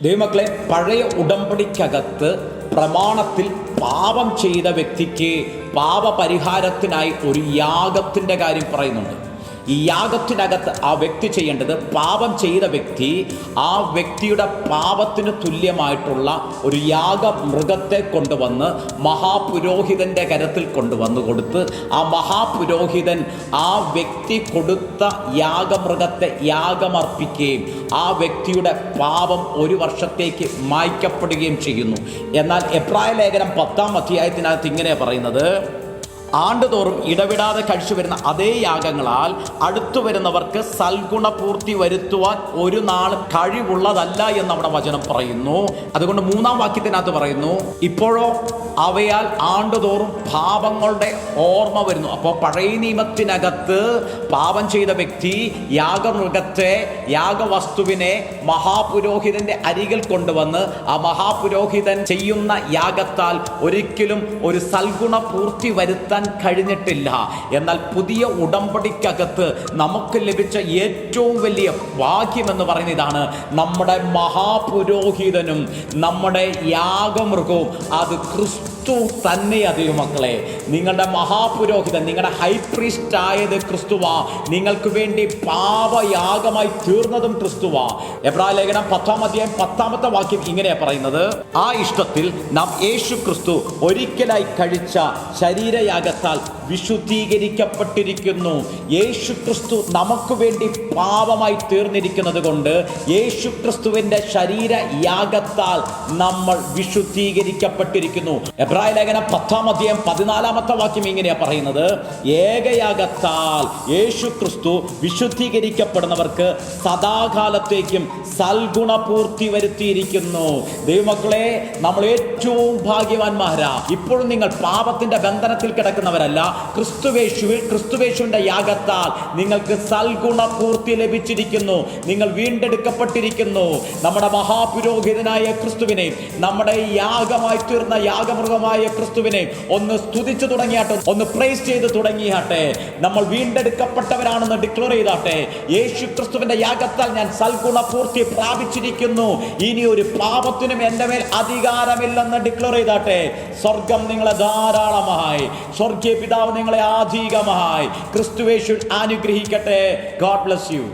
ദൈവമക്കളെ, പഴയ ഉടമ്പടിക്കകത്ത് പ്രമാണത്തിൽ പാപം ചെയ്ത വ്യക്തിക്ക് പാപപരിഹാരത്തിനായി ഒരു യാഗത്തിൻ്റെ കാര്യം പറയുന്നുണ്ട്. ഈ യാഗത്തിനകത്ത് ആ വ്യക്തി ചെയ്യേണ്ടത്, പാപം ചെയ്ത വ്യക്തി ആ വ്യക്തിയുടെ പാപത്തിന് തുല്യമായിട്ടുള്ള ഒരു യാഗമൃഗത്തെ കൊണ്ടുവന്ന് മഹാപുരോഹിതൻ്റെ കരത്തിൽ കൊണ്ടുവന്ന് കൊടുത്ത് ആ മഹാപുരോഹിതൻ ആ വ്യക്തി കൊടുത്ത യാഗമൃഗത്തെ യാഗമർപ്പിക്കുകയും ആ വ്യക്തിയുടെ പാപം ഒരു വർഷത്തേക്ക് മായ്ക്കപ്പെടുകയും ചെയ്യുന്നു. എന്നാൽ എബ്രായ ലേഖനം 10-ാം അധ്യായത്തിനകത്ത് ഇങ്ങനെ പറയുന്നത്, ആണ്ടുതോറും ഇടവിടാതെ കഴിച്ചു വരുന്ന അതേ യാഗങ്ങളാൽ അടുത്തു വരുന്നവർക്ക് സൽഗുണപൂർത്തി വരുത്തുവാൻ ഒരു നാൾ കഴിവുള്ളതല്ല എന്ന് അവിടെ വചനം പറയുന്നു. അതുകൊണ്ട് 3-ാം വാക്യത്തിനകത്ത് പറയുന്നു, ഇപ്പോഴോ അവയാൽ ആണ്ടുതോറും പാപങ്ങളുടെ ഓർമ്മ വരുന്നു. അപ്പോൾ പഴയ നിയമത്തിനകത്ത് പാപം ചെയ്ത വ്യക്തി യാഗമൃഗത്തെ, യാഗവസ്തുവിനെ മഹാപുരോഹിതന്റെ അരികിൽ കൊണ്ടുവന്ന് ആ മഹാപുരോഹിതൻ ചെയ്യുന്ന യാഗത്താൽ ഒരിക്കലും ഒരു സൽഗുണ പൂർത്തി വരുത്താൻ കഴിഞ്ഞിട്ടില്ല. എന്നാൽ പുതിയ ഉടമ്പടിക്കകത്ത് നമുക്ക് ലഭിച്ച ഏറ്റവും വലിയ ഭാഗ്യമെന്ന് പറയുന്ന ഇതാണ്, നമ്മുടെ മഹാപുരോഹിതനും നമ്മുടെ യാഗമൃഗവും അത് ക്രിസ്തു തന്നെയാ. ദൈവമക്കളെ, നിങ്ങളുടെ മഹാപുരോഹിതൻ, നിങ്ങളുടെ ഹൈ പ്രീസ്റ്റ് ആയത് ക്രിസ്തുവാ. നിങ്ങൾക്ക് വേണ്ടി പാപയാഗമായി തീർന്നതും ക്രിസ്തുവാ. എബ്രായ ലേഖനം 10-ാം അധ്യായം 10-ാമത്തെ വാക്യം ഇങ്ങനെയാ പറയുന്നത്, ആ ഇഷ്ടത്തിൽ നാം യേശു ക്രിസ്തു ഒരിക്കലായി കഴിച്ച ശരീരയാഗത്താൽ വിശുദ്ധീകരിക്കപ്പെട്ടിരിക്കുന്നു. യേശു ക്രിസ്തു നമുക്ക് വേണ്ടി പാപമായി തീർന്നിരിക്കുന്നത് കൊണ്ട് യേശു ക്രിസ്തുവിൻ്റെ ശരീരയാഗത്താൽ നമ്മൾ വിശുദ്ധീകരിക്കപ്പെട്ടിരിക്കുന്നു. എബ്രായ ലേഖനം 10-ാം അധ്യായം 14-ാമത്തെ വാക്യം ഇങ്ങനെയാ പറയുന്നത്, ഏകയാഗത്താൽ യേശു ക്രിസ്തു വിശുദ്ധീകരിക്കപ്പെടുന്നവർക്ക് സദാകാലത്തേക്കും സൽഗുണപൂർത്തി വരുത്തിയിരിക്കുന്നു. ദൈവമക്കളെ, നമ്മൾ ഏറ്റവും ഭാഗ്യവാന്മാരാ. ഇപ്പോഴും നിങ്ങൾ പാപത്തിന്റെ ബന്ധനത്തിൽ കിടക്കുന്നവരല്ല. ക്രിസ്തുവേശുവിന്റെ യാഗത്താൽ നിങ്ങൾക്ക് സൽഗുണപൂർത്തി ലഭിച്ചിരിക്കുന്നു. നിങ്ങൾ വീണ്ടെടുക്കപ്പെട്ടിരിക്കുന്നു. നമ്മുടെ മഹാപുരോഹിതനായ ക്രിസ്തുവിനെ, നമ്മുടെ യാഗമായി തീർന്ന യാഗമൃഗമായ ക്രിസ്തുവിനെ ഒന്ന് സ്തുതിച്ചു തുടങ്ങിയാട്ടെ, ഒന്ന് പ്രൈസ് ചെയ്ത് തുടങ്ങിയാട്ടെ. നമ്മൾ വീണ്ടെടുക്കപ്പെട്ടവരാണെന്ന് ഡിക്ലെയർ ചെയ്താട്ടെ. യേശു ക്രിസ്തുവിന്റെ യാഗത്താൽ ഞാൻ സൽഗുണപൂർത്തി പ്രാപിച്ചിരിക്കുന്നു. ഇനി ഒരു പാപത്തിനും എൻ്റെ മേൽ അധികാരമില്ലെന്ന് ഡിക്ലെയർ ചെയ്താട്ടെ. സ്വർഗം നിങ്ങളെ ധാരാളമായി, സ്വർഗീയ പിതാവ് നിങ്ങളെ അധികമായി ക്രിസ്തുവേശു അനുഗ്രഹിക്കട്ടെ. God bless you.